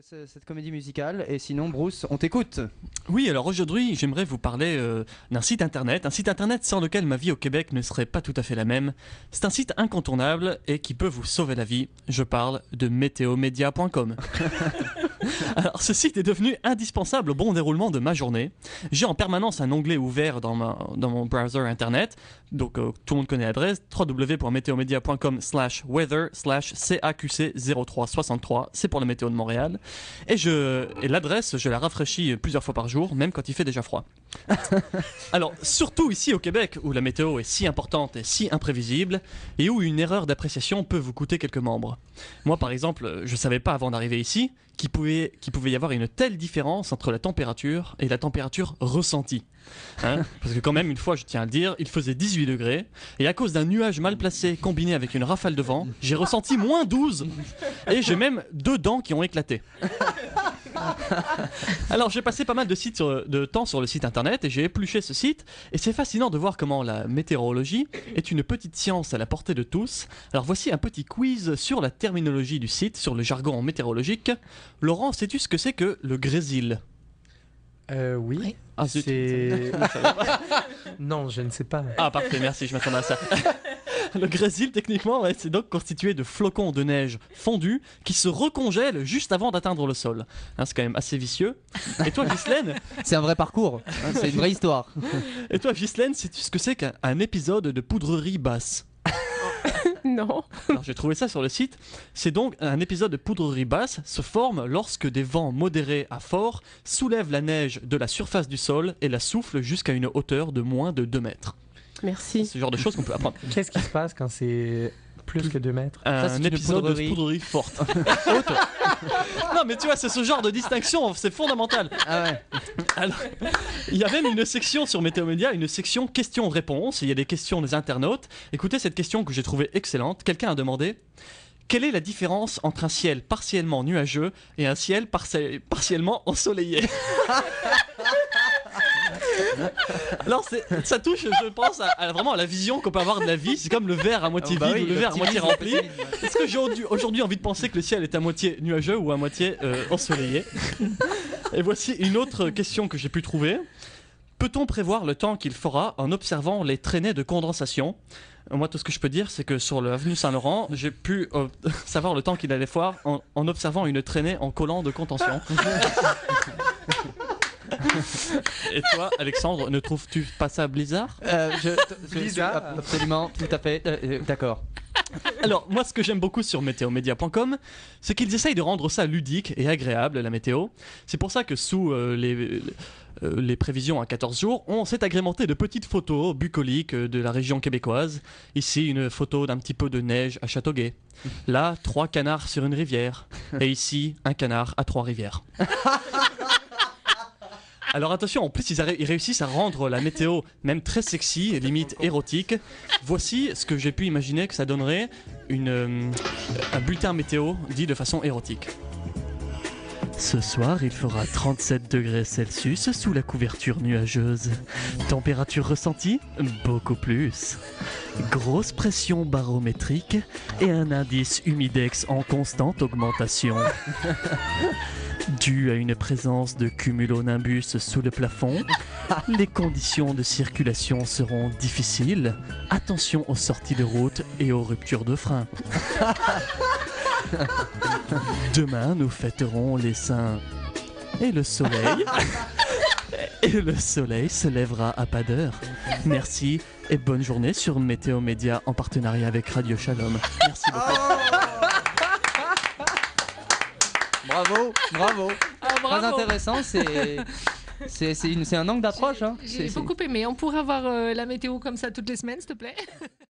cette comédie musicale. Et sinon, Bruce, on t'écoute. Oui, alors aujourd'hui, j'aimerais vous parler d'un site internet sans lequel ma vie au Québec ne serait pas tout à fait la même. C'est un site incontournable et qui peut vous sauver la vie. Je parle de météomédia.com. Alors, ce site est devenu indispensable au bon déroulement de ma journée. J'ai en permanence un onglet ouvert dans mon browser internet. Donc, tout le monde connaît l'adresse www.meteomedia.com/weather/CAQC0363. C'est pour la météo de Montréal. Et l'adresse, je la rafraîchis plusieurs fois par jour, même quand il fait déjà froid. Alors, surtout ici au Québec, où la météo est si importante et si imprévisible, et où une erreur d'appréciation peut vous coûter quelques membres. Moi, par exemple, je savais pas avant d'arriver ici qu'il pouvait y avoir une telle différence entre la température et la température ressentie. Hein, parce que quand même, une fois, je tiens à le dire, il faisait 18 degrés, et à cause d'un nuage mal placé combiné avec une rafale de vent, j'ai ressenti moins 12, et j'ai même 2 dents qui ont éclaté. Alors j'ai passé pas mal de temps sur le site internet et j'ai épluché ce site, et c'est fascinant de voir comment la météorologie est une petite science à la portée de tous. Alors voici un petit quiz sur la terminologie du site, sur le jargon météorologique. Laurent, sais-tu ce que c'est que le grésil? Oui. Ah, zut. C'est... Non, je ne sais pas. Ah parfait, merci, je m'attendais à ça. Le grésil, techniquement, ouais, c'est donc constitué de flocons de neige fondus qui se recongèlent juste avant d'atteindre le sol. Hein, c'est quand même assez vicieux. Et toi, Ghislaine, C'est un vrai parcours. Hein, c'est une vraie histoire. sais-tu ce que c'est qu'un épisode de poudrerie basse? Non. Alors j'ai trouvé ça sur le site. C'est donc un épisode de poudrerie basse se forme lorsque des vents modérés à forts soulèvent la neige de la surface du sol et la soufflent jusqu'à une hauteur de moins de 2 mètres. Merci. C'est ce genre de choses qu'on peut apprendre. Qu'est-ce qui se passe quand c'est plus que 2 mètres? Ça, c'est Un une épisode poudrerie. de poudrerie forte. Haute. Non mais tu vois, c'est ce genre de distinction, c'est fondamental. Ah ouais. Alors, il y a même une section sur Météo Média, une section questions-réponses. Il y a des questions des internautes. Écoutez cette question que j'ai trouvée excellente. Quelqu'un a demandé: quelle est la différence entre un ciel partiellement nuageux et un ciel partiellement ensoleillé? Alors ça touche, je pense, vraiment à la vision qu'on peut avoir de la vie. C'est comme le verre à moitié vide ou le verre à moitié rempli. Est-ce que j'ai aujourd'hui envie de penser que le ciel est à moitié nuageux ou à moitié ensoleillé? Et voici une autre question que j'ai pu trouver. Peut-on prévoir le temps qu'il fera en observant les traînées de condensation? Moi, tout ce que je peux dire, c'est que sur l'avenue Saint-Laurent, j'ai pu savoir le temps qu'il allait faire en observant une traînée en collant de contention. Et toi, Alexandre, ne trouves-tu pas ça bizarre? Bizarre. Absolument, tout à fait. D'accord. Alors, moi, ce que j'aime beaucoup sur météomédia.com, c'est qu'ils essayent de rendre ça ludique et agréable, la météo. C'est pour ça que sous les prévisions à 14 jours, on s'est agrémenté de petites photos bucoliques de la région québécoise. Ici, une photo d'un petit peu de neige à Châteauguay. Là, 3 canards sur une rivière. Et ici, un canard à 3 rivières. Alors attention, en plus ils réussissent à rendre la météo même très sexy, limite érotique. Voici ce que j'ai pu imaginer que ça donnerait un bulletin météo dit de façon érotique. Ce soir, il fera 37 degrés Celsius sous la couverture nuageuse. Température ressentie? Beaucoup plus. Grosse pression barométrique et un indice humidex en constante augmentation. Dû à une présence de cumulonimbus sous le plafond, les conditions de circulation seront difficiles. Attention aux sorties de route et aux ruptures de frein. Demain, nous fêterons les saints et le soleil. Et le soleil se lèvera à pas d'heure. Merci et bonne journée sur Météo Média en partenariat avec Radio Shalom. Merci beaucoup. Bravo, bravo. Bravo. Très intéressant. C'est un angle d'approche. Hein. J'ai beaucoup aimé. On pourrait avoir la météo comme ça toutes les semaines, s'il te plaît?